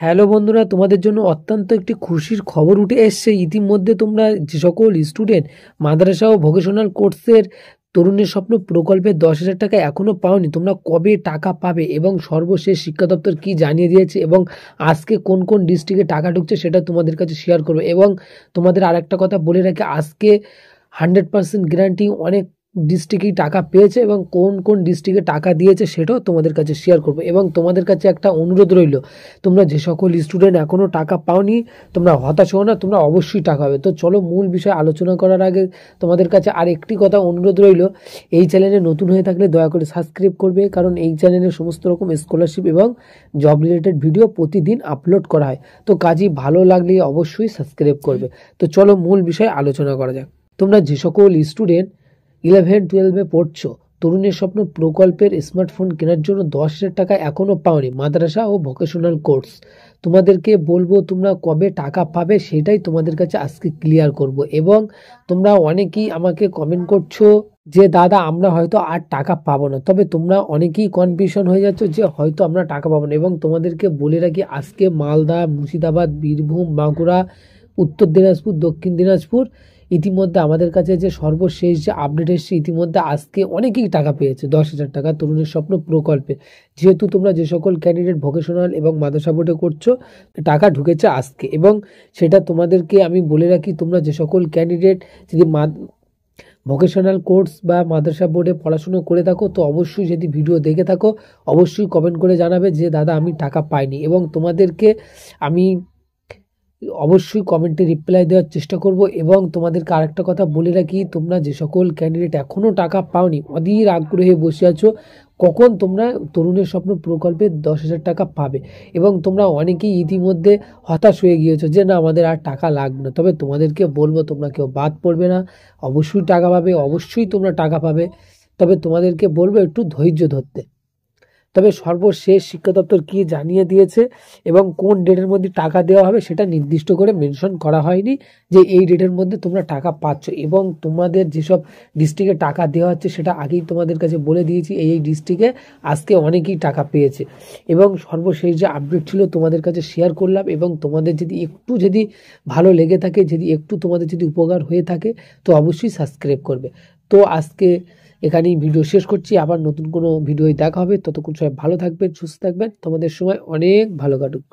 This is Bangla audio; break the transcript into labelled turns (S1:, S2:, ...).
S1: হ্যালো বন্ধুরা, তোমাদের জন্য অত্যন্ত একটি খুশির খবর উঠে এসছে। ইতিমধ্যে তোমরা যে সকল স্টুডেন্ট মাদ্রাসা ও ভোকেশনাল কোর্সের তরুণের স্বপ্ন প্রকল্পে 10,000 টাকা এখনো পাওনি, তোমরা কবে টাকা পাবে এবং সর্বশেষ শিক্ষা দপ্তর কি জানিয়ে দিয়েছে এবং আজকে কোন কোন ডিস্ট্রিক্টে টাকা ঢুকছে সেটা তোমাদের কাছে শেয়ার করবো। এবং তোমাদের আরেকটা কথা বলে রাখি, আজকে 100% গ্যারান্টি অনেক ডিস্ট্রিক্টেই টাকা পেয়েছে এবং কোন কোন ডিস্ট্রিক্টে টাকা দিয়েছে সেটাও তোমাদের কাছে শেয়ার করবো। এবং তোমাদের কাছে একটা অনুরোধ রইল, তোমরা যে সকল স্টুডেন্ট এখনও টাকা পাওনি তোমরা হতাশ হও না, তোমরা অবশ্যই টাকা পাবে। তো চলো মূল বিষয়ে আলোচনা করার আগে তোমাদের কাছে আর একটি কথা অনুরোধ রইল, এই চ্যানেলে নতুন হয়ে থাকলে দয়া করে সাবস্ক্রাইব করবে, কারণ এই চ্যানেলে সমস্ত রকম স্কলারশিপ এবং জব রিলেটেড ভিডিও প্রতিদিন আপলোড করা হয়। তো কাজই ভালো লাগলে অবশ্যই সাবস্ক্রাইব করবে। তো চলো মূল বিষয়ে আলোচনা করা যাক। তোমরা যে সকল স্টুডেন্ট 11-12 পড়ছো, তরুণের স্বপ্ন প্রকল্পের স্মার্টফোন কেনার জন্য 10,000 টাকা এখনো পাওনি মাদ্রাসা ও ভোকেশনাল কোর্স, তোমাদেরকে বলবো তোমরা কবে টাকা পাবে সেটাই তোমাদের কাছে আজকে ক্লিয়ার করব। এবং তোমরা অনেকেই আমাকে কমেন্ট করছো যে দাদা আমরা হয়তো আর টাকা পাবো না, তবে তোমরা অনেকেই কনফিউশন হয়ে যাচ্ছ যে হয়তো আমরা টাকা পাবো না। এবং তোমাদেরকে বলে রাখি, আজকে মালদা, মুর্শিদাবাদ, বীরভূম, বাঁকুড়া, উত্তর দিনাজপুর, দক্ষিণ দিনাজপুর ইতিমধ্যে আমাদের কাছে যে সর্বশেষ যে আপডেট এসেছে, ইতিমধ্যে আজকে অনেকেই টাকা পেয়েছে 10,000 টাকা তরুণের স্বপ্ন প্রকল্পে। যেহেতু তোমরা যে সকল ক্যান্ডিডেট ভোকেশনাল এবং মাদ্রাসা বোর্ডে করছো, টাকা ঢুকেছে আজকে। এবং সেটা তোমাদেরকে আমি বলে রাখি, তোমরা যে সকল ক্যান্ডিডেট যদি ভোকেশনাল কোর্স বা মাদ্রাসা বোর্ডে পড়াশুনো করে থাকো, তো অবশ্যই যদি ভিডিও দেখে থাকো অবশ্যই কমেন্ট করে জানাবে যে দাদা আমি টাকা পাইনি। এবং তোমাদেরকে আমি অবশ্যই কমেন্টে রিপ্লাই দেওয়ার চেষ্টা করব। এবং তোমাদেরকে আরেকটা কথা বলে রাখি, তোমরা যে সকল ক্যান্ডিডেট এখনও টাকা পাওনি, অধীর আগ্রহে বসে আছো কখন তোমরা তরুণের স্বপ্ন প্রকল্পে 10,000 টাকা পাবে। এবং তোমরা অনেকেই ইতিমধ্যে হতাশ হয়ে গিয়েছো যে না আমাদের আর টাকা লাগবে না, তবে তোমাদেরকে বলবো তোমরা কেউ বাদ পড়বে না, অবশ্যই টাকা পাবে, অবশ্যই তোমরা টাকা পাবে। তবে তোমাদেরকে বলবো একটু ধৈর্য ধরতে। তবে সর্বশেষ শিক্ষা দপ্তর কি জানিয়ে দিয়েছে এবং কোন ডেটের মধ্যে টাকা দেওয়া হবে সেটা নির্দিষ্ট করে মেনশন করা হয়নি যে এই ডেটের মধ্যে তোমরা টাকা পাচ্ছ। এবং তোমাদের যেসব ডিস্ট্রিক্টে টাকা দেওয়া হচ্ছে সেটা আগেই তোমাদের কাছে বলে দিয়েছি, এই ডিস্ট্রিক্টে আজকে অনেকেই টাকা পেয়েছে। এবং সর্বশেষ যে আপডেট ছিল তোমাদের কাছে শেয়ার করলাম। এবং তোমাদের যদি ভালো লেগে থাকে, তোমাদের যদি উপকার হয়ে থাকে, তো অবশ্যই সাবস্ক্রাইব করবে। তো আজকে এখানেই ভিডিও শেষ করছি, আবার নতুন কোনো ভিডিওয় দেখা হবে। ততক্ষণ সবাই ভালো থাকবেন, সুস্থ থাকবেন, তোমাদের সময় অনেক ভালো কাটুক।